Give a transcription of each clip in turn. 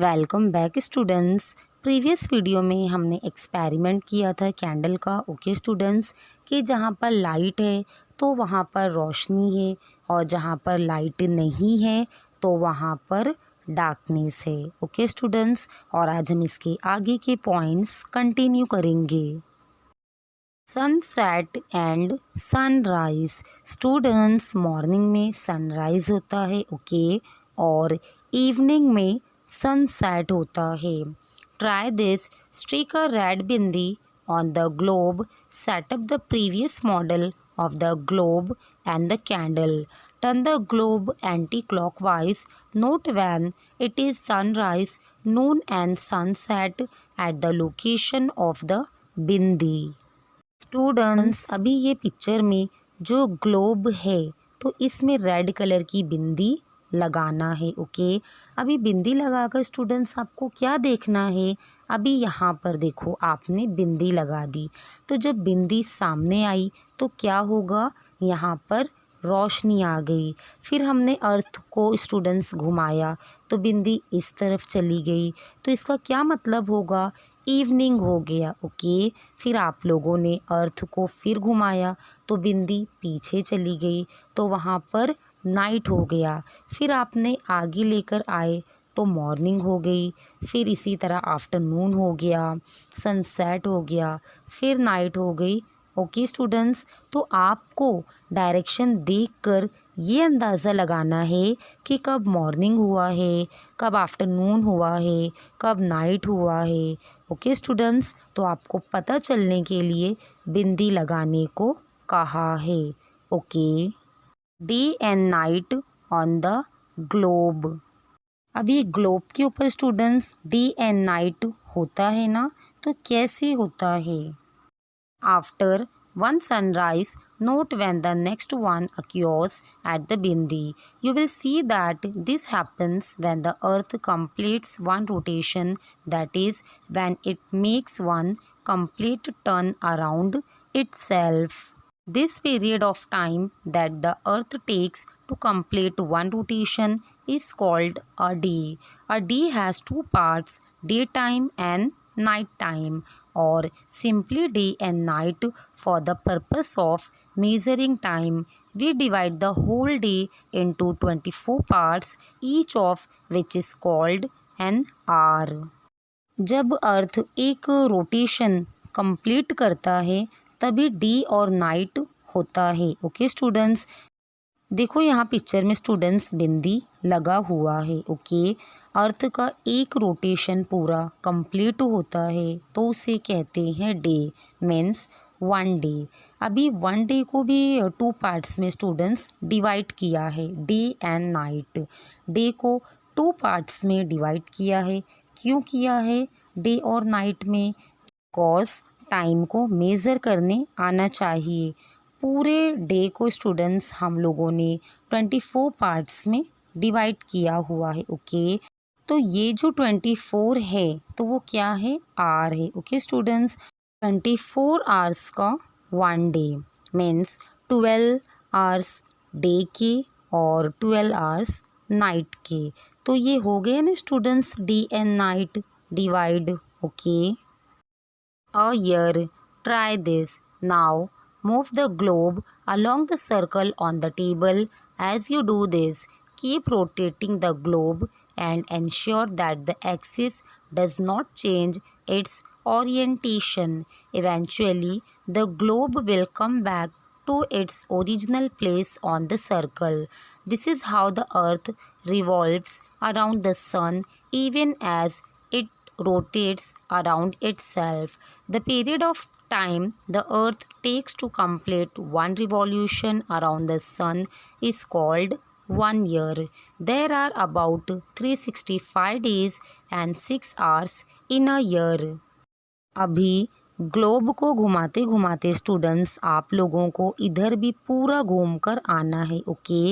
Welcome back students. Previous video में हमने experiment किया था कैंडल का। ओके स्टूडेंट्स, कि जहाँ पर लाइट है तो वहाँ पर रोशनी है और जहाँ पर लाइट नहीं है तो वहाँ पर डार्कनेस है। ओके स्टूडेंट्स, और आज हम इसके आगे के पॉइंट्स कंटिन्यू करेंगे। Sunset and sunrise. Students, morning में सनराइज होता है ओके, और इवनिंग में सनसेट होता है। Try this, stick a red bindi on the globe, set up the previous model of the globe and the candle, turn the globe anti-clockwise, note when it is sunrise, noon and sunset at the location of the bindi। Students, अभी ये picture में जो globe है तो इसमें red colour की बिंदी लगाना है ओके। अभी बिंदी लगाकर स्टूडेंट्स आपको क्या देखना है, अभी यहाँ पर देखो आपने बिंदी लगा दी, तो जब बिंदी सामने आई तो क्या होगा, यहाँ पर रोशनी आ गई। फिर हमने अर्थ को स्टूडेंट्स घुमाया तो बिंदी इस तरफ चली गई, तो इसका क्या मतलब होगा, इवनिंग हो गया ओके। फिर आप लोगों ने अर्थ को फिर घुमाया तो बिंदी पीछे चली गई, तो वहाँ पर नाइट हो गया। फिर आपने आगे लेकर आए तो मॉर्निंग हो गई। फिर इसी तरह आफ्टरनून हो गया, सनसेट हो गया, फिर नाइट हो गई ओके स्टूडेंट्स। तो आपको डायरेक्शन देखकर ये अंदाज़ा लगाना है कि कब मॉर्निंग हुआ है, कब आफ्टरनून हुआ है, कब नाइट हुआ है ओके स्टूडेंट्स। तो आपको पता चलने के लिए बिंदी लगाने को कहा है okay. Day and night on the globe. अभी ग्लोब के ऊपर स्टूडेंट्स डे एंड नाइट होता है ना, तो कैसे होता है। After one sunrise, note when the next one occurs at the bindi. You will see that this happens when the earth completes one rotation, that is, when it makes one complete turn around itself. This period of time that the earth takes to complete one rotation is called a day. A day has two parts, daytime and night time, or simply day and night for the purpose of measuring time. We divide the whole day into 24 parts, each of which is called an hour. जब अर्थ एक rotation complete करता है तभी day और night होता है okay students. देखो यहाँ पिक्चर में स्टूडेंट्स बिंदी लगा हुआ है ओके। अर्थ का एक रोटेशन पूरा कंप्लीट होता है तो उसे कहते हैं डे, मीन्स वन डे। अभी वन डे को भी टू पार्ट्स में स्टूडेंट्स डिवाइड किया है, डे एंड नाइट। डे को टू पार्ट्स में डिवाइड किया है, क्यों किया है डे और नाइट में, बिकॉज टाइम को मेज़र करने आना चाहिए। पूरे डे को स्टूडेंट्स हम लोगों ने 24 पार्ट्स में डिवाइड किया हुआ है ओके। तो ये जो 24 है तो वो क्या है, आवर है ओके स्टूडेंट्स। 24 आवर्स का one day, means 12 hours day के और 12 आवर्स नाइट के। तो ये हो गए ना students day and night divide okay. A year. Try this. Now move the globe along the circle on the table. As you do this, keep rotating the globe and ensure that the axis does not change its orientation. Eventually, the globe will come back to its original place on the circle. This is how the earth revolves around the sun, even as it rotates around itself. The period of time the earth takes to complete one revolution around the sun is called 1 year. There are about 365 days and 6 hours in a year. अभी globe को घुमाते घुमाते students आप लोगों को इधर भी पूरा घूम कर आना है ओके।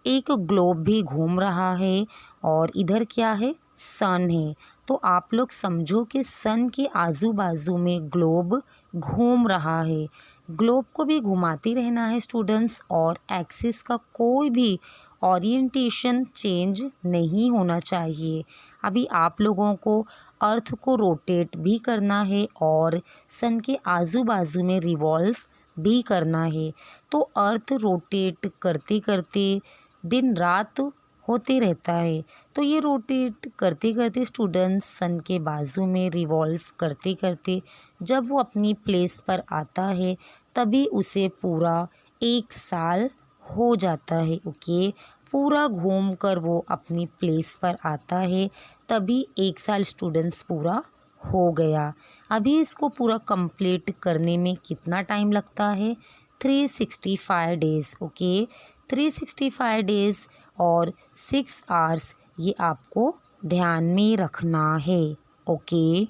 एक ग्लोब भी घूम रहा है और इधर क्या है, सन है। तो आप लोग समझो कि सन के आजू बाजू में ग्लोब घूम रहा है। ग्लोब को भी घुमाते रहना है स्टूडेंट्स, और एक्सिस का कोई भी ओरिएंटेशन चेंज नहीं होना चाहिए। अभी आप लोगों को अर्थ को रोटेट भी करना है और सन के आजू बाजू में रिवॉल्व भी करना है। तो अर्थ रोटेट करते करते दिन रात होते रहता है। तो ये रोटेट करते करते स्टूडेंट्स सन के बाजू में रिवॉल्व करते करते जब वो अपनी प्लेस पर आता है तभी उसे पूरा 1 साल हो जाता है। ओके, पूरा घूम कर वो अपनी प्लेस पर आता है तभी 1 साल स्टूडेंट्स पूरा हो गया। अभी इसको पूरा कंप्लीट करने में कितना टाइम लगता है? 365 डेज़। ओके, 365 डेज़ और 6 आवर्स, ये आपको ध्यान में रखना है। Okay,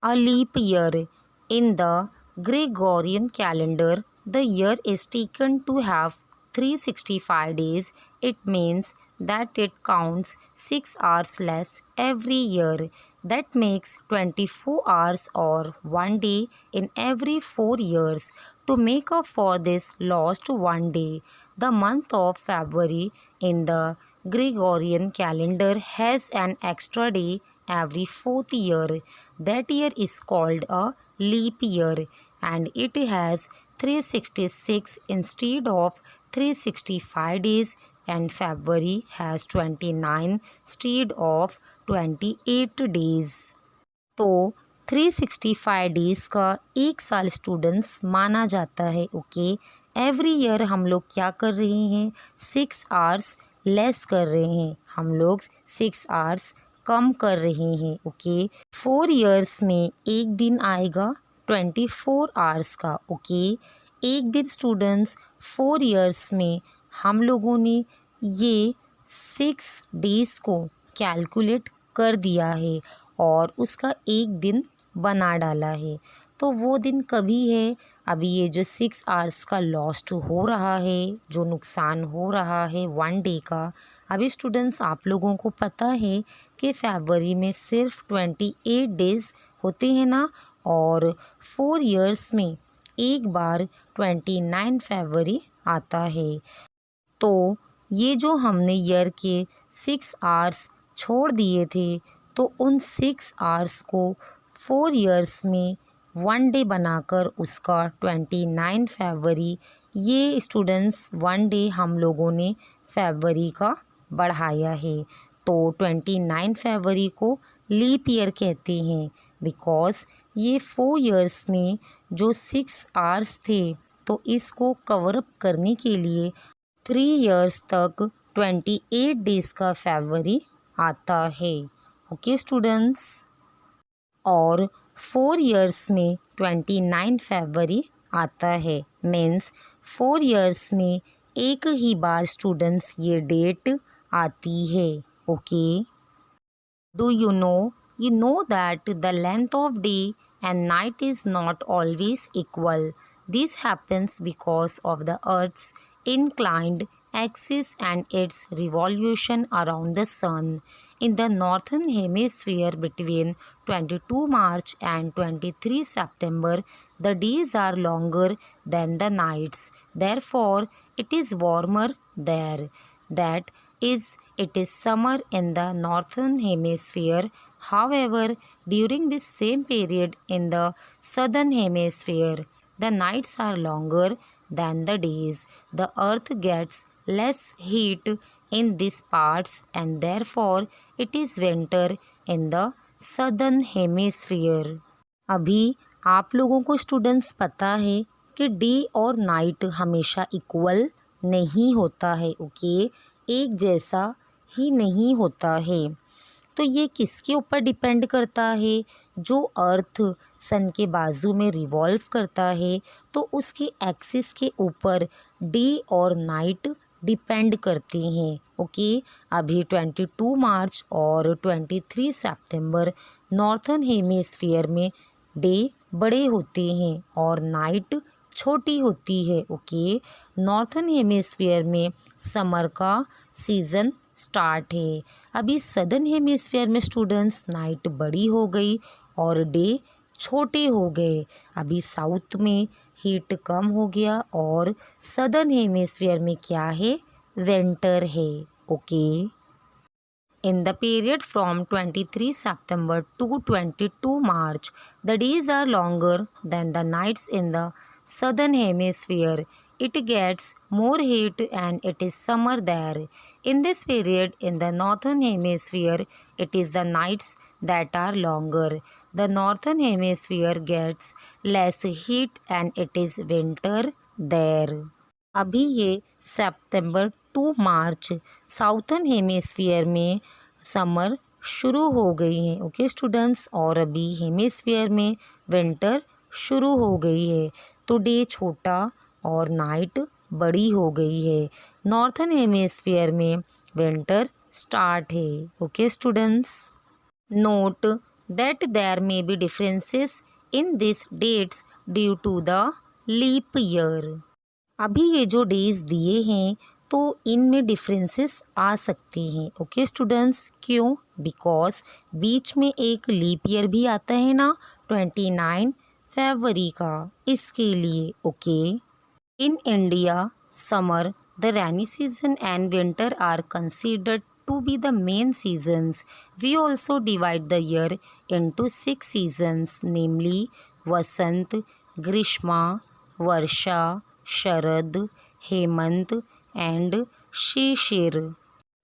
a leap year in the Gregorian calendar, the year is taken to have 365 days. It means that it counts 6 hours less every year. That makes 24 hours or 1 day in every 4 years. To make up for this lost 1 day, the month of February in the Gregorian calendar has an extra day every 4th year. That year is called a leap year and it has 366 instead of 365 days, and February has 29 instead of 28 days. तो 365 days का 1 साल students माना जाता है। Okay, every year हम लोग क्या कर रहे हैं? 6 आवर्स लेस कर रहे हैं, हम लोग 6 आवर्स कम कर रहे हैं। ओके, 4 ईयर्स में एक दिन आएगा 24 आवर्स का। ओके, एक दिन स्टूडेंट्स 4 ईयर्स में हम लोगों ने ये 6 डेज़ को कैलकुलेट कर दिया है और उसका एक दिन बना डाला है। तो वो दिन कभी है? अभी ये जो 6 आवर्स का लॉस्ट हो रहा है, जो नुकसान हो रहा है 1 डे का, अभी स्टूडेंट्स आप लोगों को पता है कि फरवरी में सिर्फ 28 डेज़ होते हैं ना, और 4 ईयर्स में एक बार 29 फरवरी आता है। तो ये जो हमने ईयर के 6 आवर्स छोड़ दिए थे, तो उन 6 आवर्स को 4 ईयर्स में 1 डे बनाकर उसका 29 फरवरी, ये स्टूडेंट्स 1 डे हम लोगों ने फरवरी का बढ़ाया है। तो 29 फरवरी को लीप ईयर कहते हैं बिकॉज़ ये 4 ईयर्स में जो 6 आवर्स थे, तो इसको कवर अप करने के लिए 3 ईयर्स तक 28 डेज़ का फरवरी आता है। ओके स्टूडेंट्स, और 4 ईयर्स में 29 फरवरी आता है, मीन्स 4 ईयर्स में एक ही बार स्टूडेंट्स ये डेट आती है। Okay, do you know that the length of day and night is not always equal. This happens because of the Earth's inclined axis and its revolution around the sun. In the northern hemisphere between 22 March and 23 September, the days are longer than the nights. Therefore, it is warmer there. That is, it is summer in the northern hemisphere. However, during this same period in the southern hemisphere, the nights are longer than the days. The earth gets less heat in these parts and therefore it is winter in the southern hemisphere. अभी आप लोगों को students पता है कि day और night हमेशा equal नहीं होता है। ओके, एक जैसा ही नहीं होता है। तो ये किसके ऊपर डिपेंड करता है? जो अर्थ सन के बाजू में रिवॉल्व करता है, तो उसके एक्सिस के ऊपर डे और नाइट डिपेंड करते हैं। ओके, अभी 22 मार्च और 23 सितंबर नॉर्थन हेमिस्फीयर में डे बड़े होते हैं और नाइट छोटी होती है। ओके, नॉर्थन हेमिस्फीयर में समर का सीज़न स्टार्ट है। अभी सदर्न हेमिस्फीयर में स्टूडेंट्स नाइट बड़ी हो गई और डे छोटे हो गए। अभी साउथ में हीट कम हो गया और सदर्न हेमिस्फीयर में क्या है? विंटर है। Okay. In the period from 23 September to 22 March, the days are longer than the nights in the southern hemisphere. It gets more heat and it is summer there. In this period, in the northern hemisphere, it is the nights that are longer. The northern hemisphere gets less heat and it is winter there. अभी ये सितंबर to March southern hemisphere में summer शुरू हो गई है। Okay students, और अभी hemisphere में विंटर शुरू हो गई है। तो डे छोटा और नाइट बड़ी हो गई है। नॉर्थर्न हेमिस्फीयर में विंटर स्टार्ट है। Okay students, note that there may be differences in this dates due to the leap year. अभी ये जो डेज दिए हैं तो इनमें डिफरेंसेस आ सकते हैं। ओके स्टूडेंट्स, क्यों? बिकॉज बीच में एक लीप ईयर भी आता है ना, 29 फरवरी का, इसके लिए। Okay. In India summer, the rainy season and winter are considered to be the main seasons. We also divide the year into 6 seasons, namely Vasant, Grishma, Varsha, Sharad, Hemant and Shishir.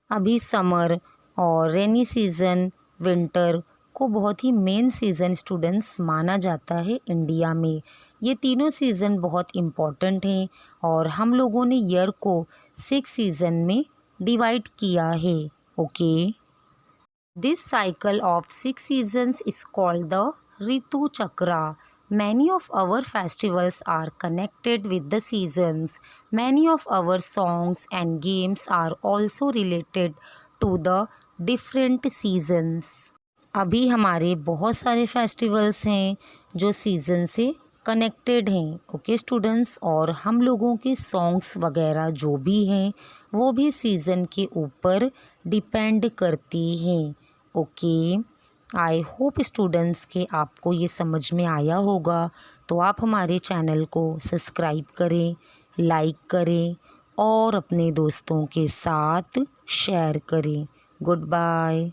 अभी समर और rainy season, winter को बहुत ही main season students माना जाता है India में। ये तीनों सीज़न बहुत इम्पॉर्टेंट हैं और हम लोगों ने ईयर को 6 सीज़न में डिवाइड किया है। Okay. This cycle of 6 seasons is called the Ritu chakra. Many of our festivals are connected with the seasons. Many of our songs and games are also related to the different seasons. अभी हमारे बहुत सारे festivals हैं जो season से connected हैं। Okay students, और हम लोगों के सॉन्ग्स वगैरह जो भी हैं वो भी सीज़न के ऊपर डिपेंड करती हैं। ओके। आई होप स्टूडेंट्स के आपको ये समझ में आया होगा। तो आप हमारे चैनल को सब्सक्राइब करें, लाइक करें और अपने दोस्तों के साथ शेयर करें। Good bye.